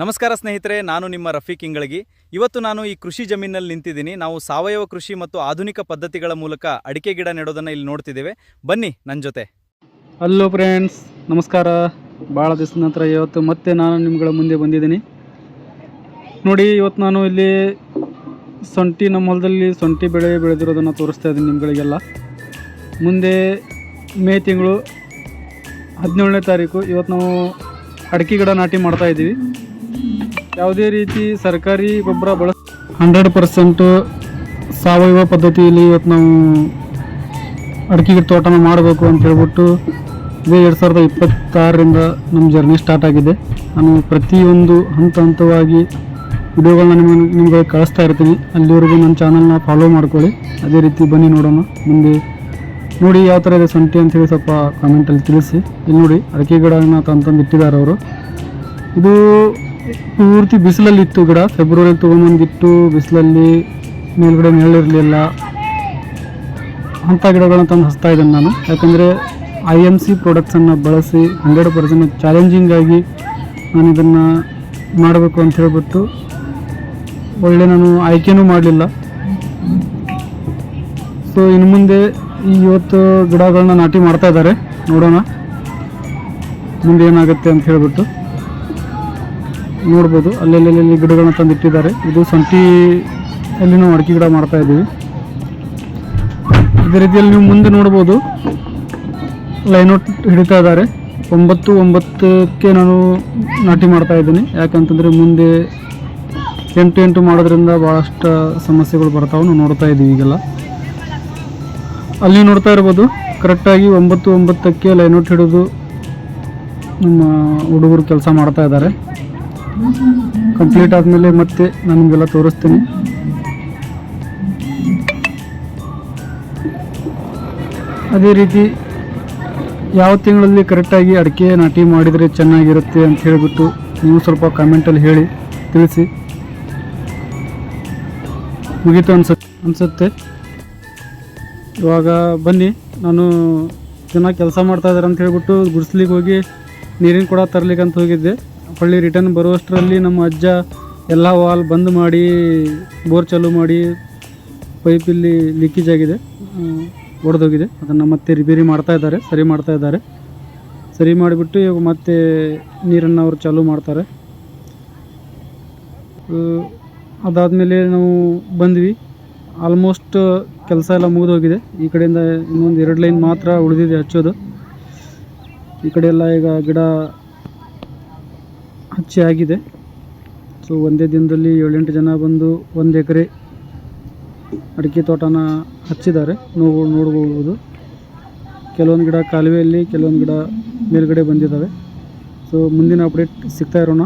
ನಮಸ್ಕಾರ ಸ್ನೇಹಿತರೆ, ನಾನು ನಿಮ್ಮ ರಫೀಕ್ ಇಂಗಳಗಿ. ಇವತ್ತು ನಾನು ಈ ಕೃಷಿ ಜಮೀನಲ್ಲಿ ನಿಂತಿದ್ದೀನಿ. ನಾವು ಸಾವಯವ ಕೃಷಿ ಮತ್ತು ಆಧುನಿಕ ಪದ್ಧತಿಗಳ ಮೂಲಕ ಅಡಿಕೆ ಗಿಡ ನೆಡೋದನ್ನು ಇಲ್ಲಿ ನೋಡ್ತಿದ್ದೇವೆ. ಬನ್ನಿ ನನ್ನ ಜೊತೆ. ಹಲೋ ಫ್ರೆಂಡ್ಸ್, ನಮಸ್ಕಾರ. ಭಾಳ ದಿವಸದ ನಂತರ ಇವತ್ತು ಮತ್ತೆ ನಾನು ನಿಮ್ಗಳ ಮುಂದೆ ಬಂದಿದ್ದೀನಿ. ನೋಡಿ, ಇವತ್ತು ನಾನು ಇಲ್ಲಿ ನಮ್ಮ ಹೊಲದಲ್ಲಿ ಶುಂಠಿ ಬೆಳೆ ಬೆಳೆದಿರೋದನ್ನು ತೋರಿಸ್ತಾ ಇದ್ದೀನಿ ನಿಮ್ಗಳಿಗೆಲ್ಲ. ಮುಂದೆ ಮೇ ತಿಂಗಳು 17ನೇ ತಾರೀಕು ಇವತ್ತು ನಾವು ಅಡಿಕೆ ಗಿಡ ನಾಟಿ ಮಾಡ್ತಾ ಇದ್ದೀವಿ. ಯಾವುದೇ ರೀತಿ ಸರ್ಕಾರಿ ಗೊಬ್ಬರ 100% ಸಾವಯವ ಪದ್ಧತಿಯಲ್ಲಿ ಇವತ್ತು ನಾವು ಅಡಿಕೆ ಗಿಡ ತೋಟನ ಮಾಡಬೇಕು ಅಂತ ಹೇಳ್ಬಿಟ್ಟು ಇದೇ 2026ರಿಂದ ನಮ್ಮ ಜರ್ನಿ ಸ್ಟಾರ್ಟ್ ಆಗಿದೆ. ನಾನು ಪ್ರತಿಯೊಂದು ಹಂತವಾಗಿ ವಿಡಿಯೋಗಳನ್ನ ನಿಮಗೆ ಕಳಿಸ್ತಾ ಇರ್ತೀನಿ. ಅಲ್ಲಿವರೆಗೂ ನನ್ನ ಚಾನಲ್ನ ಫಾಲೋ ಮಾಡ್ಕೊಳ್ಳಿ. ಅದೇ ರೀತಿ ಬನ್ನಿ ನೋಡೋಣ. ಮುಂದೆ ನೋಡಿ ಯಾವ ಥರ ಇದೆ ಶುಂಠಿ ಅಂತೇಳಿ ಸ್ವಲ್ಪ ಕಾಮೆಂಟಲ್ಲಿ ತಿಳಿಸಿ. ಇಲ್ಲಿ ನೋಡಿ ಅಡಿಕೆ ಗಿಡನ ತಂದು ಇಟ್ಟಿದ್ದಾರೆ ಅವರು. ಇದು ಪೂರ್ತಿ ಬಿಸಿಲಲ್ಲಿತ್ತು ಗಿಡ. ಫೆಬ್ರವರಿಗೆ ತೊಗೊಂಬಂದಿಟ್ಟು ಬಿಸಿಲಲ್ಲಿ ಮೇಲ್ಗಡೆ ನೆರಳಿರಲಿಲ್ಲ. ಅಂಥ ಗಿಡಗಳನ್ನ ತಂದು ಹಚ್ತಾ ಇದ್ದೇನೆ ನಾನು. ಯಾಕಂದರೆ IMC ಪ್ರಾಡಕ್ಟ್ಸನ್ನು ಬಳಸಿ 100% ಚಾಲೆಂಜಿಂಗಾಗಿ ನಾನು ಇದನ್ನು ಮಾಡಬೇಕು ಅಂತ ಹೇಳ್ಬಿಟ್ಟು ಒಳ್ಳೆ ನಾನು ಆಯ್ಕೆನೂ ಮಾಡಲಿಲ್ಲ. ಸೊ ಇನ್ನು ಮುಂದೆ ಇವತ್ತು ಗಿಡಗಳನ್ನ ನಾಟಿ ಮಾಡ್ತಾ ಇದ್ದಾರೆ. ನೋಡೋಣ ಮುಂದೆ ಏನಾಗುತ್ತೆ ಅಂತ ಹೇಳ್ಬಿಟ್ಟು. ನೋಡ್ಬೋದು ಅಲ್ಲೆಲ್ಲಿ ಗಿಡಗಳನ್ನ ತಂದಿಟ್ಟಿದ್ದಾರೆ. ಇದು ಶುಂಠಿಯಲ್ಲಿ ನಾವು ಅಡಿಕೆ ಗಿಡ ಮಾಡ್ತಾ ಇದ್ದೀವಿ. ಇದೇ ರೀತಿಯಲ್ಲಿ ನೀವು ಮುಂದೆ ನೋಡ್ಬೋದು ಲೈನೌಟ್ ಹಿಡಿತಾ ಇದ್ದಾರೆ. 9-9ಕ್ಕೆ ನಾನು ನಾಟಿ ಮಾಡ್ತಾ ಇದ್ದೀನಿ. ಯಾಕಂತಂದರೆ ಮುಂದೆ 8 ಮಾಡೋದ್ರಿಂದ ಭಾಳಷ್ಟು ಸಮಸ್ಯೆಗಳು ಬರ್ತಾವೆ. ನಾವು ನೋಡ್ತಾ ಇದ್ದೀವಿ ಈಗೆಲ್ಲ. ಅಲ್ಲಿ ನೋಡ್ತಾ ಇರ್ಬೋದು ಕರೆಕ್ಟಾಗಿ 9-9ಕ್ಕೆ ಲೈನೌಟ್ ಹಿಡಿದು ನಮ್ಮ ಹುಡುಗರು ಕೆಲಸ ಮಾಡ್ತಾ ಇದ್ದಾರೆ. ಕಂಪ್ಲೀಟ್ ಆದಮೇಲೆ ಮತ್ತೆ ನಾನು ನಿಮಗೆಲ್ಲ ತೋರಿಸ್ತೀನಿ. ಅದೇ ರೀತಿ ಯಾವ ತಿಂಗಳಲ್ಲಿ ಕರೆಕ್ಟಾಗಿ ಅಡಿಕೆ ನಾಟಿ ಮಾಡಿದರೆ ಚೆನ್ನಾಗಿರುತ್ತೆ ಅಂತ ಹೇಳಿಬಿಟ್ಟು ನೀವು ಸ್ವಲ್ಪ ಕಾಮೆಂಟಲ್ಲಿ ಹೇಳಿ ತಿಳಿಸಿ. ಮುಗೀತು ಅನಿಸುತ್ತೆ. ಇವಾಗ ಬನ್ನಿ, ನಾನು ಜನ ಕೆಲಸ ಮಾಡ್ತಾ ಇದ್ದಾರೆ ಅಂತ ಹೇಳ್ಬಿಟ್ಟು ಗುಡಿಸ್ಲಿಕ್ಕೆ ಹೋಗಿ ನೀರಿನ ಕೂಡ ತರಲಿಕ್ಕೆ ಅಂತ ಹೋಗಿದ್ದೆ. ಹೊಳ್ಳಿ ರಿಟರ್ನ್ ಬರುವಷ್ಟರಲ್ಲಿ ನಮ್ಮ ಅಜ್ಜ ಎಲ್ಲ ವಾಲ್ ಬಂದ್ ಮಾಡಿ ಬೋರ್ ಚಾಲೂ ಮಾಡಿ ಪೈಪಲ್ಲಿ ಲೀಕೇಜ್ ಆಗಿದೆ, ಒಡೆದೋಗಿದೆ. ಅದನ್ನು ಮತ್ತೆ ರಿಪೇರಿ ಮಾಡ್ತಾ ಇದ್ದಾರೆ, ಸರಿ ಮಾಡಿಬಿಟ್ಟು ಇವಾಗ ಮತ್ತೆ ನೀರನ್ನು ಅವರು ಚಾಲೂ ಮಾಡ್ತಾರೆ. ಅದಾದಮೇಲೆ ನಾವು ಬಂದ್ವಿ. ಆಲ್ಮೋಸ್ಟ್ ಕೆಲಸ ಎಲ್ಲ ಮುಗಿದೋಗಿದೆ. ಈ ಕಡೆಯಿಂದ ಇನ್ನೊಂದು 2 ಲೈನ್ ಮಾತ್ರ ಉಳಿದಿದೆ ಹಚ್ಚೋದು. ಈ ಕಡೆ ಎಲ್ಲ ಈಗ ಗಿಡ ಹಚ್ಚಿ ಆಗಿದೆ. ಸೊ ಒಂದೇ ದಿನದಲ್ಲಿ 7-8 ಜನ ಬಂದು 1 ಎಕರೆ ಅಡಿಕೆ ತೋಟನ ಹಚ್ಚಿದ್ದಾರೆ. ನೋಡ್ಬೋದು ಕೆಲವೊಂದು ಗಿಡ ಕಾಲುವೆಯಲ್ಲಿ, ಕೆಲವೊಂದು ಗಿಡ ಮೇಲ್ಗಡೆ ಬಂದಿದ್ದಾವೆ. ಸೊ ಮುಂದಿನ ಅಪ್ಡೇಟ್ ಸಿಗ್ತಾ ಇರೋಣ.